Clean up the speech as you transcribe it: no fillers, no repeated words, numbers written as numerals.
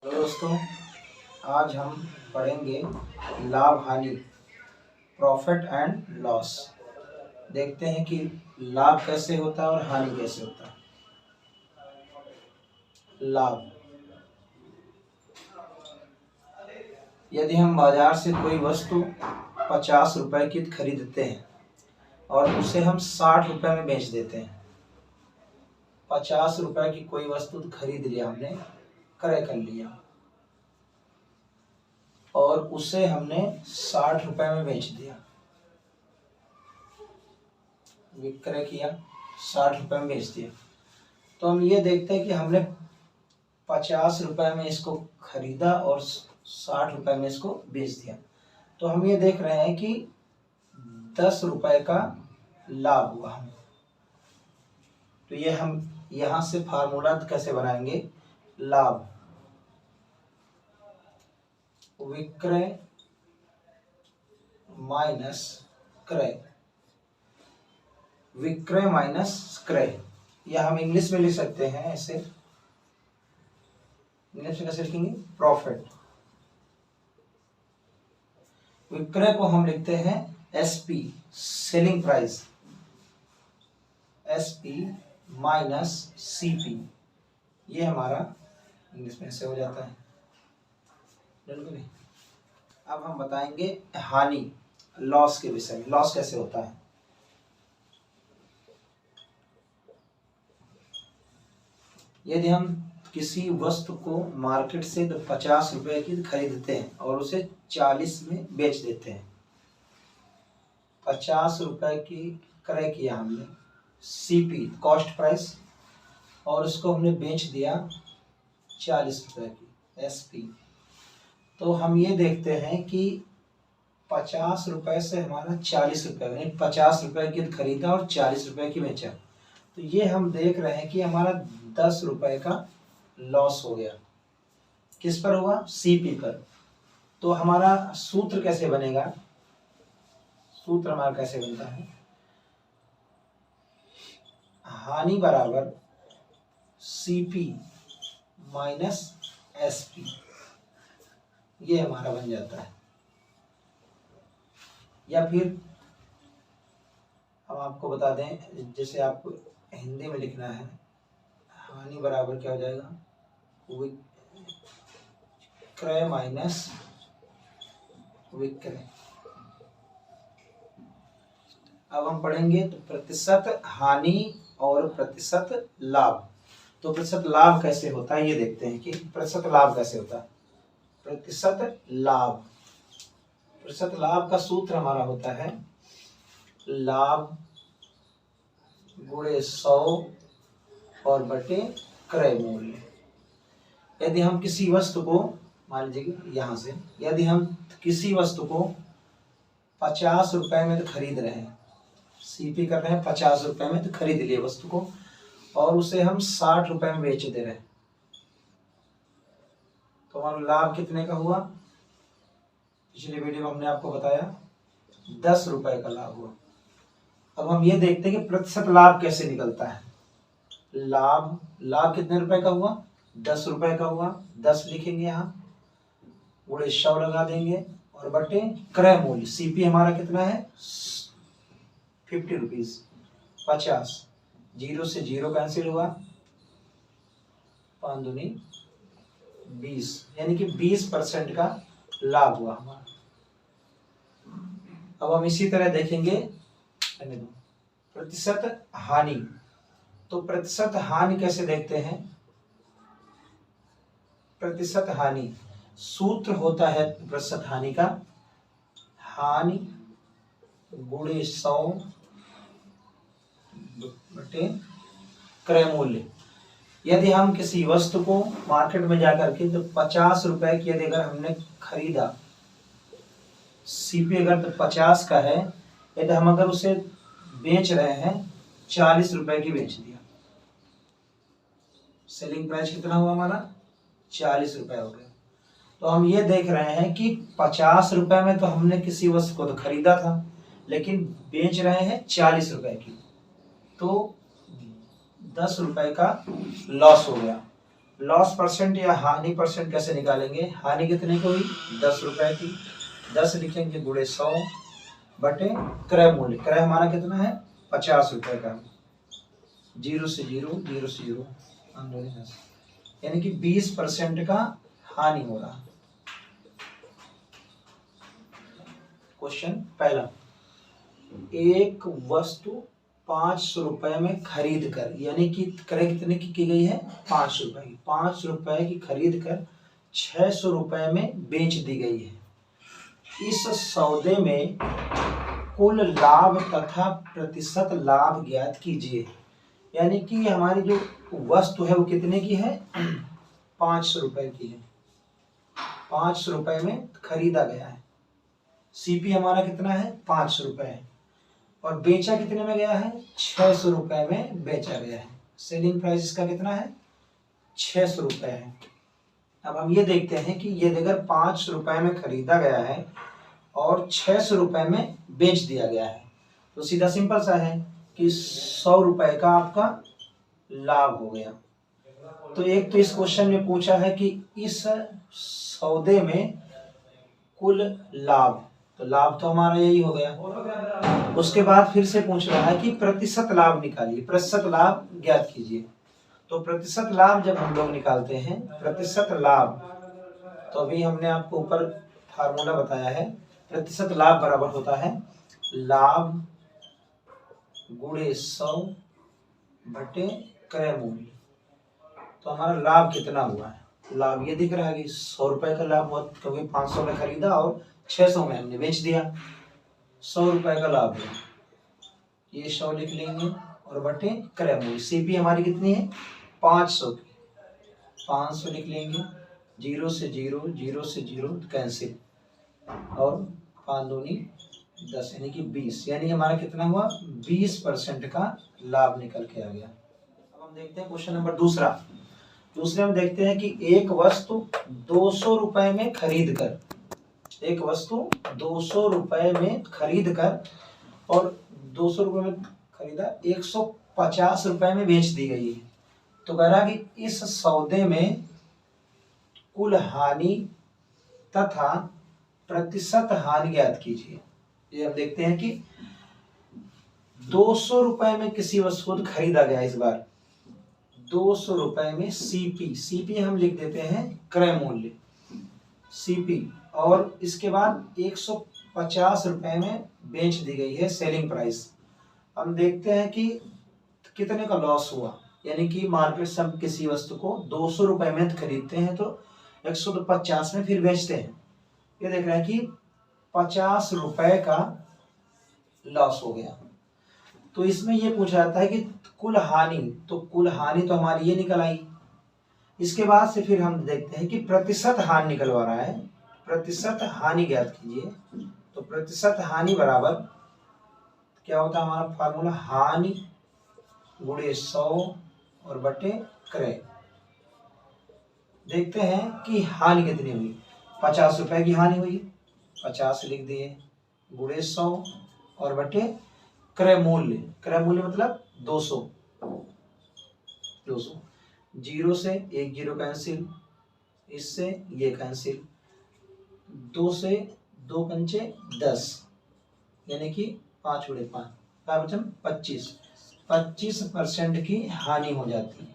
Hello दोस्तों, आज हम पढ़ेंगे लाभ हानि, प्रॉफिट एंड लॉस। देखते हैं कि लाभ कैसे होता है और हानि कैसे होता है। लाभ, यदि हम बाजार से कोई वस्तु 50 रुपए की खरीदते हैं और उसे हम 60 रुपए में बेच देते हैं। 50 रुपए की कोई वस्तु खरीद लिया हमने, क्रय कर लिया और उसे हमने 60 रुपए में बेच दिया, विक्रय किया, 60 रुपए में बेच दिया। तो हम ये देखते हैं कि हमने 50 रुपए में इसको खरीदा और 60 रुपए में इसको बेच दिया। तो हम ये देख रहे हैं कि 10 रुपए का लाभ हुआ हमें। तो ये हम यहाँ से फार्मूला कैसे बनाएंगे? लाभ, विक्रय माइनस क्रय, विक्रय माइनस क्रय। या हम इंग्लिश में लिख सकते हैं ऐसे। इंग्लिश में कैसे लिखेंगे? प्रॉफिट। विक्रय को हम लिखते हैं SP, selling price, SP minus CP. ये हमारा इंग्लिश में ऐसे हो जाता है। अब हम बताएंगे हानि, लॉस के विषय में। लॉस कैसे होता है? यदि हम किसी वस्तु को मार्केट से 50 रुपए की खरीदते हैं और उसे 40 में बेच देते हैं। 50 रुपए की क्रय किया हमने, सीपी कॉस्ट प्राइस, और उसको हमने बेच दिया 40 रुपए की, एसपी। तो हम ये देखते हैं कि 50 रुपए से हमारा 40 रुपए, यानी 50 रुपए की खरीदा और 40 रुपए की बेचा। तो ये हम देख रहे हैं कि हमारा 10 रुपए का लॉस हो गया। किस पर हुआ? सीपी पर। तो हमारा सूत्र कैसे बनेगा? सूत्र हमारा कैसे बनता है? हानि बराबर सीपी माइनस एसपी, ये हमारा बन जाता है। या फिर हम आपको बता दें, जैसे आपको हिंदी में लिखना है, हानि बराबर क्या हो जाएगा? विक्रय माइनस विक्रय। अब हम पढ़ेंगे तो प्रतिशत हानि और प्रतिशत लाभ। तो प्रतिशत लाभ कैसे होता है ये देखते हैं कि प्रतिशत लाभ कैसे होता है। प्रतिशत लाभ, प्रतिशत लाभ का सूत्र हमारा होता है लाभ गुणे 100 और बटे क्रय मूल्य। यदि हम किसी वस्तु को, मान लीजिए यहाँ से, यदि हम किसी वस्तु को 50 रुपए में तो खरीद रहे हैं, सीपी कर रहे हैं 50 रुपए में, तो खरीद लिए वस्तु को और उसे हम 60 रुपए में बेच दे रहे हैं, तो हमारा लाभ कितने का हुआ? पिछले वीडियो में हमने आपको बताया 10 रुपए का लाभ हुआ। अब हम ये देखते हैं कि प्रतिशत लाभ कैसे निकलता है। लाभ कितने रुपए का हुआ? 10 रुपए का हुआ। 10 लिखेंगे यहाँ, गुणे 100 लगा देंगे और बटे क्रय मूल्य, सीपी हमारा कितना है? 50 रुपीज, 50। 0 से 0 कैंसिल हुआ, 5 दूनी 20, यानी कि 20% का लाभ हुआ हमारा। अब हम इसी तरह देखेंगे प्रतिशत हानि। तो प्रतिशत हानि कैसे देखते हैं? प्रतिशत हानि, सूत्र होता है प्रतिशत हानि का, हानि गुणे 100 बटे क्रय मूल्य। यदि हम किसी वस्तु को मार्केट में जाकर के तो 50 रुपए की यदि अगर हमने खरीदा, सीपी अगर तो 50 का है, यदि हम अगर उसे बेच रहे हैं 40 रुपए की बेच दिया, सेलिंग प्राइस कितना हुआ हमारा? 40 रुपए हो गया। तो हम ये देख रहे हैं कि 50 रुपए में तो हमने किसी वस्तु को तो खरीदा था, लेकिन बेच रहे हैं 40 रुपए की, तो 10 रुपए का लॉस हो गया। लॉस परसेंट या हानि परसेंट कैसे निकालेंगे? हानि कितने की हुई? 10 रुपए की। 10 लिखेंगे गुणे 100 बटे क्रय मूल्य। क्रय हमारा कितना है? 50 रुपए का। 0 से 0, 0 से 0, यानी कि 20% का हानि हो रहा। क्वेश्चन पहला, एक वस्तु 500 रुपए में खरीद कर, यानी कि क्रय कितने की गई है? 500 रुपए की। 500 रुपए की खरीद कर 600 रुपए में बेच दी गई है। इस सौदे में कुल लाभ तथा प्रतिशत लाभ ज्ञात कीजिए। यानी कि हमारी जो वस्तु है वो कितने की है? 500 रुपए की है। 500 रुपए में खरीदा गया है। सीपी हमारा कितना है? 500 रुपए है। और बेचा कितने में गया है? 600 रुपए में बेचा गया है। सेलिंग प्राइस इसका कितना है? 600 रुपए है। अब हम ये देखते हैं कि ये अगर 500 रुपए में खरीदा गया है और 600 रुपए में बेच दिया गया है, तो सीधा सिंपल सा है कि 100 रुपए का आपका लाभ हो गया। तो एक तो इस क्वेश्चन में पूछा है कि इस सौदे में कुल लाभ, तो लाभ तो हमारा यही हो गया। उसके बाद फिर से पूछ रहा है कि प्रतिशत लाभ निकालिए, प्रतिशत लाभ ज्ञात कीजिए। तो प्रतिशत लाभ जब हम लोग निकालते हैं, प्रतिशत लाभ, तो अभी हमने आपको ऊपर फार्मूला बताया है। प्रतिशत लाभ बराबर होता है लाभ गुणे 100 बटे क्रय मूल्य। तो हमारा लाभ कितना हुआ है? लाभ ये दिख रहा है कि 100 रुपए का लाभ हुआ, क्योंकि 500 में खरीदा और 600 में हमने बेच दिया। 100 रुपए का लाभ है, ये 100 लिख लेंगे और बटे क्रय मूल्य। सीपी हमारी कितनी है? 500 की। 500 लिख लेंगे। 0 से 0, 0 से 0 कैंसिल, और 5 दूनी 10, यानी कि 20। यानी हमारा कितना हुआ? 20% का लाभ निकल के आ गया। अब हम देखते हैं क्वेश्चन नंबर दूसरा। दूसरे में देखते हैं कि एक वस्तु 200 रुपए में खरीद कर, एक वस्तु 200 रुपए में खरीद कर और 200 रुपए में खरीदा, 150 रुपए में बेच दी गई है। तो कह रहा कि इस सौदे में कुल हानि तथा प्रतिशत हानि ज्ञात कीजिए। ये हम देखते हैं कि 200 रुपए में किसी वस्तु को खरीदा गया। इस बार 200 रुपए में सीपी, सीपी हम लिख देते हैं क्रय मूल्य, सीपी, और इसके बाद 150 रुपए में बेच दी गई है सेलिंग प्राइस। हम देखते हैं कि कितने का लॉस हुआ। यानी कि मार्केट से हम किसी वस्तु को 200 रुपए में खरीदते हैं तो 150 में फिर बेचते हैं। ये देख रहे हैं कि 50 रुपए का लॉस हो गया। तो इसमें ये पूछा जाता है कि कुल हानि, तो कुल हानि तो हमारी ये निकल आई। इसके बाद से फिर हम देखते हैं कि प्रतिशत हानि निकलवा रहा है। प्रतिशत हानि ज्ञात कीजिए। तो प्रतिशत हानि बराबर क्या होता है? हमारा फार्मूला हानि गुणे 100 और बटे क्रय। देखते हैं कि हानि कितनी हुई। 50 रुपए की हानि हुई, 50 लिख दिए, गुणे 100 और बटे क्रय मूल्य। क्रय मूल्य मतलब 200। 0 से 1 0 कैंसिल, इससे ये कैंसिल, 2 से 2 पंचे 10, यानी कि 5 गुणे 5 का वचन 25। 25% की हानि हो जाती है।